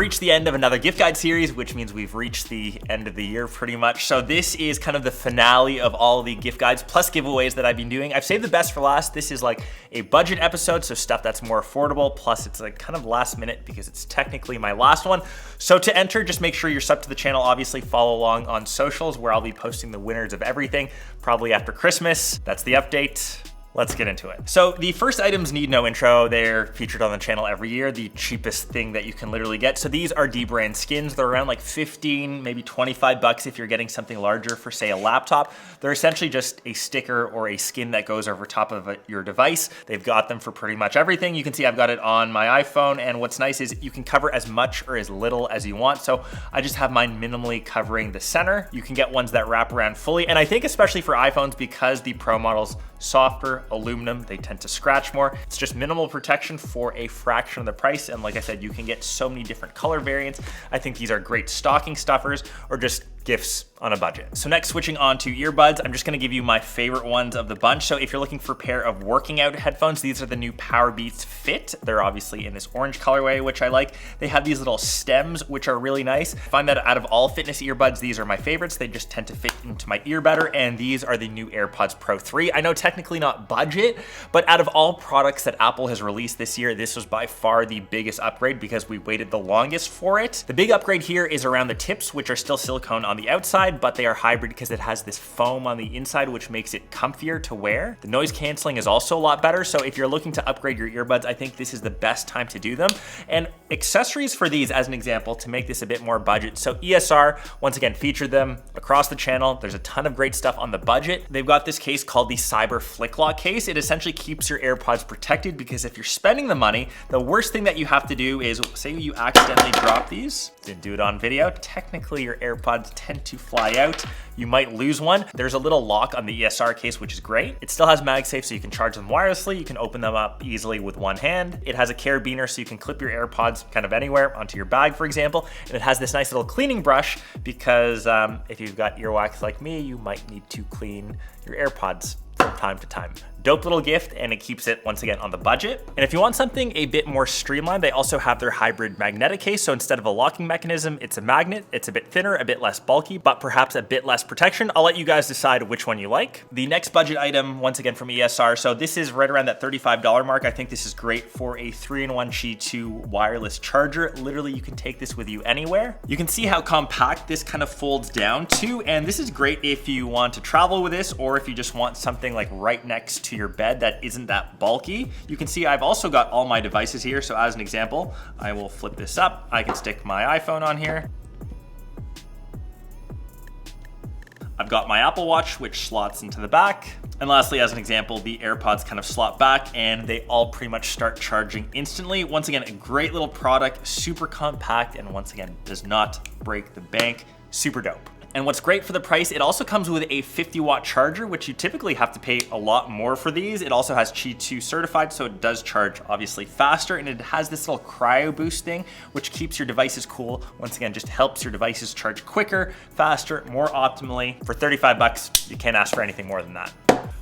reached the end of another gift guide series, which means we've reached the end of the year pretty much. So this is kind of the finale of all the gift guides plus giveaways that I've been doing. I've saved the best for last. This is like a budget episode, so stuff that's more affordable, plus it's like kind of last minute because it's technically my last one. So to enter, just make sure you're subbed to the channel. Obviously follow along on socials where I'll be posting the winners of everything, probably after Christmas. That's the update. Let's get into it. So the first items need no intro. They're featured on the channel every year, the cheapest thing that you can literally get. So these are dbrand skins. They're around like 15, maybe 25 bucks if you're getting something larger for say a laptop. They're essentially just a sticker or a skin that goes over top of your device. They've got them for pretty much everything. You can see I've got it on my iPhone, and what's nice is you can cover as much or as little as you want. So I just have mine minimally covering the center. You can get ones that wrap around fully. And I think especially for iPhones, because the Pro models softer aluminum, they tend to scratch more. It's just minimal protection for a fraction of the price. And like I said, you can get so many different color variants. I think these are great stocking stuffers or just gifts on a budget. So next, switching on to earbuds, I'm just gonna give you my favorite ones of the bunch. So if you're looking for a pair of working out headphones, these are the new Powerbeats Fit. They're obviously in this orange colorway, which I like. They have these little stems, which are really nice. I find that out of all fitness earbuds, these are my favorites. They just tend to fit into my ear better. And these are the new AirPods Pro 3. I know technically not budget, but out of all products that Apple has released this year, this was by far the biggest upgrade because we waited the longest for it. The big upgrade here is around the tips, which are still silicone on the outside, but they are hybrid because it has this foam on the inside, which makes it comfier to wear. The noise canceling is also a lot better. So if you're looking to upgrade your earbuds, I think this is the best time to do them. And accessories for these, as an example, to make this a bit more budget. So ESR, once again, featured them across the channel. There's a ton of great stuff on the budget. They've got this case called the Cyber Flick Lock case. It essentially keeps your AirPods protected because if you're spending the money, the worst thing that you have to do is, say you accidentally drop these, didn't do it on video, technically your AirPods tend to fly out. You might lose one. There's a little lock on the ESR case, which is great. It still has MagSafe, so you can charge them wirelessly. You can open them up easily with one hand. It has a carabiner, so you can clip your AirPods kind of anywhere onto your bag, for example. And it has this nice little cleaning brush because if you've got earwax like me, you might need to clean your AirPods from time to time. Dope little gift, and it keeps it once again on the budget. And if you want something a bit more streamlined, they also have their hybrid magnetic case. So instead of a locking mechanism, it's a magnet. It's a bit thinner, a bit less bulky, but perhaps a bit less protection. I'll let you guys decide which one you like. The next budget item, once again from ESR. So this is right around that $35 mark. I think this is great for a 3-in-1 Qi 2 wireless charger. Literally, you can take this with you anywhere. You can see how compact this kind of folds down to, and this is great if you want to travel with this or if you just want something like right next to your bed that isn't that bulky. You can see I've also got all my devices here. So as an example, I will flip this up. I can stick my iPhone on here. I've got my Apple Watch, which slots into the back. And lastly, as an example, the AirPods kind of slot back and they all pretty much start charging instantly. Once again, a great little product, super compact, and once again, does not break the bank. Super dope. And what's great for the price, it also comes with a 50-watt charger, which you typically have to pay a lot more for these. It also has Qi 2 certified, so it does charge obviously faster, and it has this little cryo boost thing, which keeps your devices cool. Once again, just helps your devices charge quicker, faster, more optimally. For 35 bucks, you can't ask for anything more than that.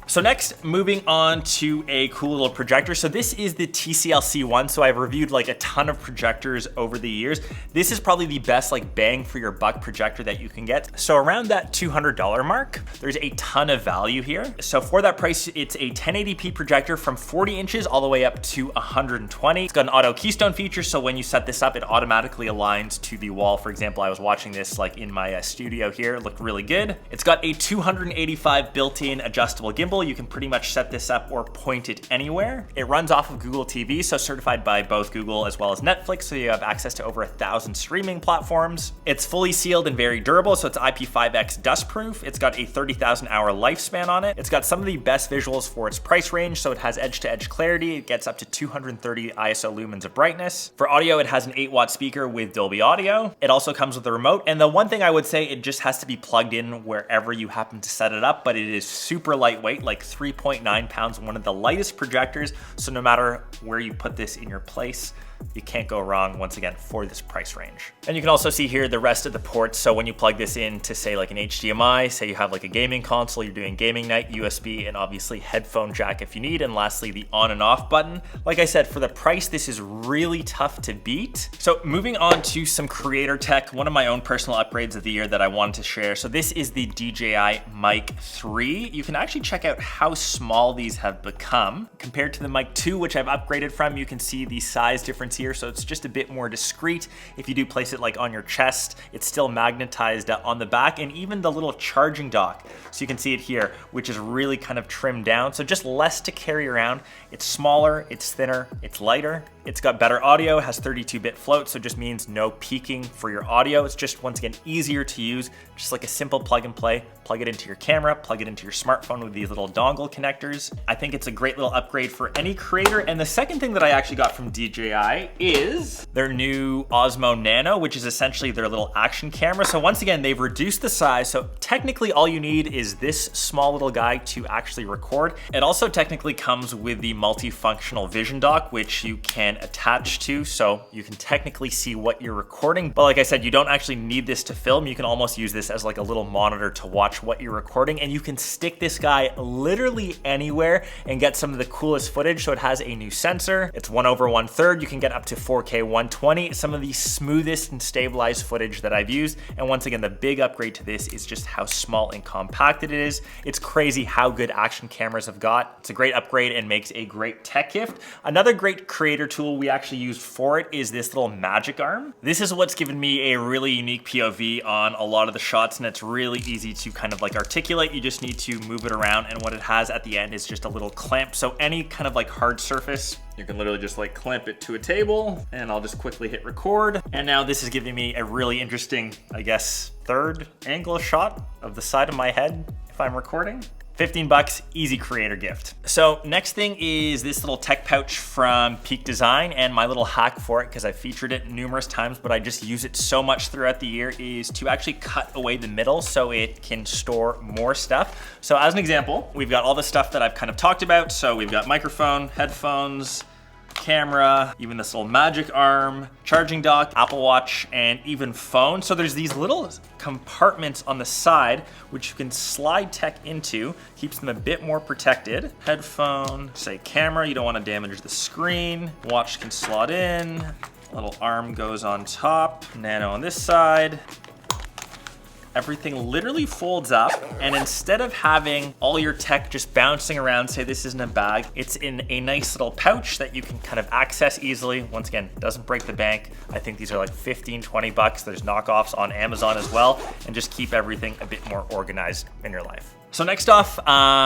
So next, moving on to a cool little projector. So this is the TCL C1. So I've reviewed like a ton of projectors over the years. This is probably the best like bang for your buck projector that you can get. So around that $200 mark, there's a ton of value here. So for that price, it's a 1080p projector from 40 inches all the way up to 120. It's got an auto keystone feature. So when you set this up, it automatically aligns to the wall. For example, I was watching this like in my studio here. It looked really good. It's got a 285 built-in adjustable gimbal. You can pretty much set this up or point it anywhere. It runs off of Google TV, so certified by both Google as well as Netflix, so you have access to over 1,000 streaming platforms. It's fully sealed and very durable, so it's IP5X dustproof. It's got a 30,000 hour lifespan on it. It's got some of the best visuals for its price range, so it has edge-to-edge clarity. It gets up to 230 ISO lumens of brightness. For audio, it has an 8-watt speaker with Dolby Audio. It also comes with a remote, and the one thing I would say, it just has to be plugged in wherever you happen to set it up, but it is super lightweight. like 3.9 pounds, one of the lightest projectors. So no matter where you put this in your place, you can't go wrong, once again, for this price range. And you can also see here the rest of the ports. So when you plug this in to say like an HDMI, say you have like a gaming console, you're doing gaming night, USB, and obviously headphone jack if you need. And lastly, the on and off button. Like I said, for the price, this is really tough to beat. So moving on to some creator tech, one of my own personal upgrades of the year that I wanted to share. So this is the DJI Mic 3. You can actually check out how small these have become. Compared to the Mic 2, which I've upgraded from, you can see the size difference here. So it's just a bit more discreet. If you do place it like on your chest, it's still magnetized on the back, and even the little charging dock. So you can see it here, which is really kind of trimmed down. So just less to carry around. It's smaller, it's thinner, it's lighter. It's got better audio, has 32-bit float, so it just means no peaking for your audio. It's just, once again, easier to use, just like a simple plug and play. Plug it into your camera, plug it into your smartphone with these little dongle connectors. I think it's a great little upgrade for any creator. And the second thing that I actually got from DJI is their new Osmo Nano, which is essentially their little action camera. So once again, they've reduced the size. So technically all you need is this small little guy to actually record. It also technically comes with the multifunctional vision dock, which you can attach to, so you can technically see what you're recording. But like I said, you don't actually need this to film. You can almost use this as like a little monitor to watch what you're recording, and you can stick this guy literally anywhere and get some of the coolest footage. So it has a new sensor. It's 1/1/3. You can get up to 4K 120, some of the smoothest and stabilized footage that I've used. And once again, the big upgrade to this is just how small and compacted it is. It's crazy how good action cameras have got. It's a great upgrade and makes a great tech gift. Another great creator tool we actually used for it is this little magic arm. This is what's given me a really unique POV on a lot of the shots, and it's really easy to kind of like articulate. You just need to move it around, and what it has at the end is just a little clamp. So any kind of like hard surface, you can literally just like clamp it to a table, and I'll just quickly hit record. And now this is giving me a really interesting, I guess, third angle shot of the side of my head if I'm recording. 15 bucks, easy creator gift. So next thing is this little tech pouch from Peak Design, and my little hack for it, because I've featured it numerous times, but I just use it so much throughout the year, is to actually cut away the middle so it can store more stuff. So as an example, we've got all the stuff that I've kind of talked about. So we've got microphone, headphones, camera, even this little magic arm, charging dock, Apple Watch, and even phone. So there's these little compartments on the side which you can slide tech into, keeps them a bit more protected. Headphone, say camera, you don't want to damage the screen. Watch can slot in, little arm goes on top, Nano on this side. Everything literally folds up, and instead of having all your tech just bouncing around, say this isn't a bag, it's in a nice little pouch that you can kind of access easily. Once again, doesn't break the bank. I think these are like 15, 20 bucks. There's knockoffs on Amazon as well, and just keep everything a bit more organized in your life. So next off,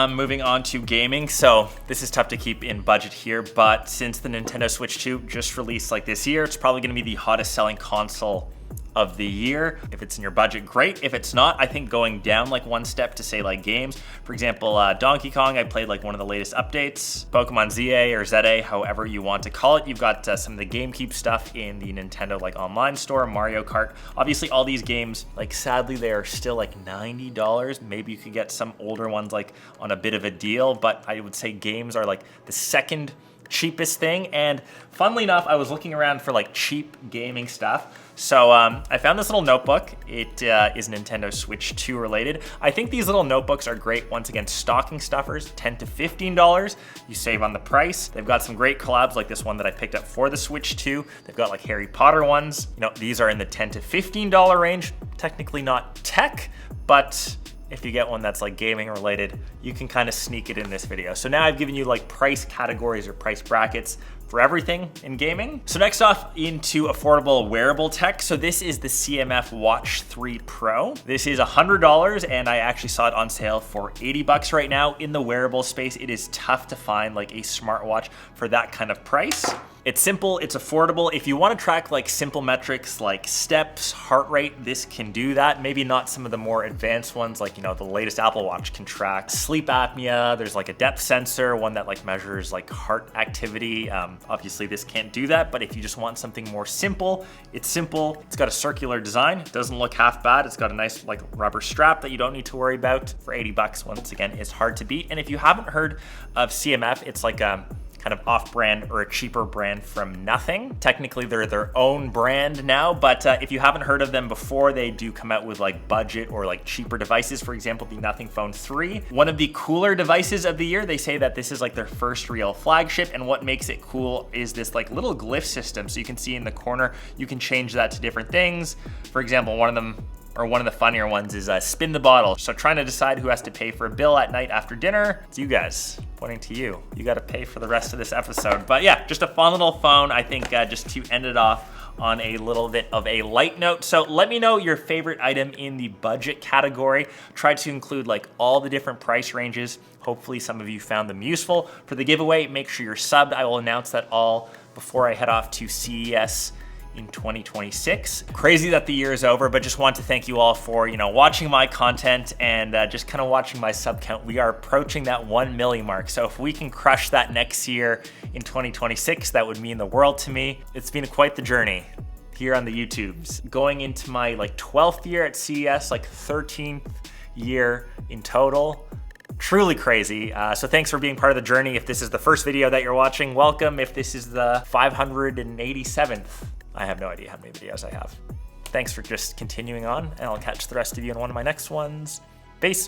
moving on to gaming. So this is tough to keep in budget here, but since the Nintendo Switch 2 just released like this year, it's probably gonna be the hottest selling console of the year. If it's in your budget, great. If it's not, I think going down like one step to say like games. For example, Donkey Kong, I played like one of the latest updates. Pokemon ZA or ZA, however you want to call it. You've got some of the GameCube stuff in the Nintendo like online store, Mario Kart. Obviously all these games, like sadly, they are still like $90. Maybe you could get some older ones like on a bit of a deal, but I would say games are like the second cheapest thing. And funnily enough, I was looking around for like cheap gaming stuff. So I found this little notebook. It is Nintendo Switch 2 related. I think these little notebooks are great. Once again, stocking stuffers, $10 to $15. You save on the price. They've got some great collabs like this one that I picked up for the Switch 2. They've got like Harry Potter ones. You know, these are in the $10 to $15 range. Technically not tech, but if you get one that's like gaming related, you can kind of sneak it in this video. So now I've given you like price categories or price brackets for everything in gaming. So next off, into affordable wearable tech. So this is the CMF Watch 3 Pro. This is $100, and I actually saw it on sale for 80 bucks right now. In the wearable space, it is tough to find like a smartwatch for that kind of price. It's simple, it's affordable. If you want to track like simple metrics like steps, heart rate, this can do that. Maybe not some of the more advanced ones like, you know, the latest Apple Watch can track sleep apnea. There's like a depth sensor, one that like measures like heart activity. Obviously this can't do that, but if you just want something more simple, it's simple. It's got a circular design. It doesn't look half bad. It's got a nice like rubber strap that you don't need to worry about. For 80 bucks, once again, it's hard to beat. And if you haven't heard of CMF, it's like kind of off-brand or a cheaper brand from nothing. Technically, they're their own brand now, but if you haven't heard of them before, they do come out with like budget or like cheaper devices. For example, the Nothing Phone 3. One of the cooler devices of the year. They say that this is like their first real flagship, and what makes it cool is this like little glyph system. So you can see in the corner, you can change that to different things. For example, one of the funnier ones is spin the bottle. So trying to decide who has to pay for a bill at night after dinner. It's you guys, pointing to you. You gotta pay for the rest of this episode. But yeah, just a fun little phone, I think, just to end it off on a little bit of a light note. So let me know your favorite item in the budget category. Try to include like all the different price ranges. Hopefully some of you found them useful. For the giveaway, make sure you're subbed. I will announce that all before I head off to CES in 2026. Crazy that the year is over, but just want to thank you all for, watching my content and just kind of watching my sub count. We are approaching that 1 million mark. So if we can crush that next year in 2026, that would mean the world to me. It's been quite the journey here on the YouTubes. Going into my like 12th year at CES, like 13th year in total. Truly crazy. So thanks for being part of the journey. If this is the first video that you're watching, welcome. If this is the 587th, I have no idea how many videos I have. Thanks for just continuing on, and I'll catch the rest of you in one of my next ones. Peace.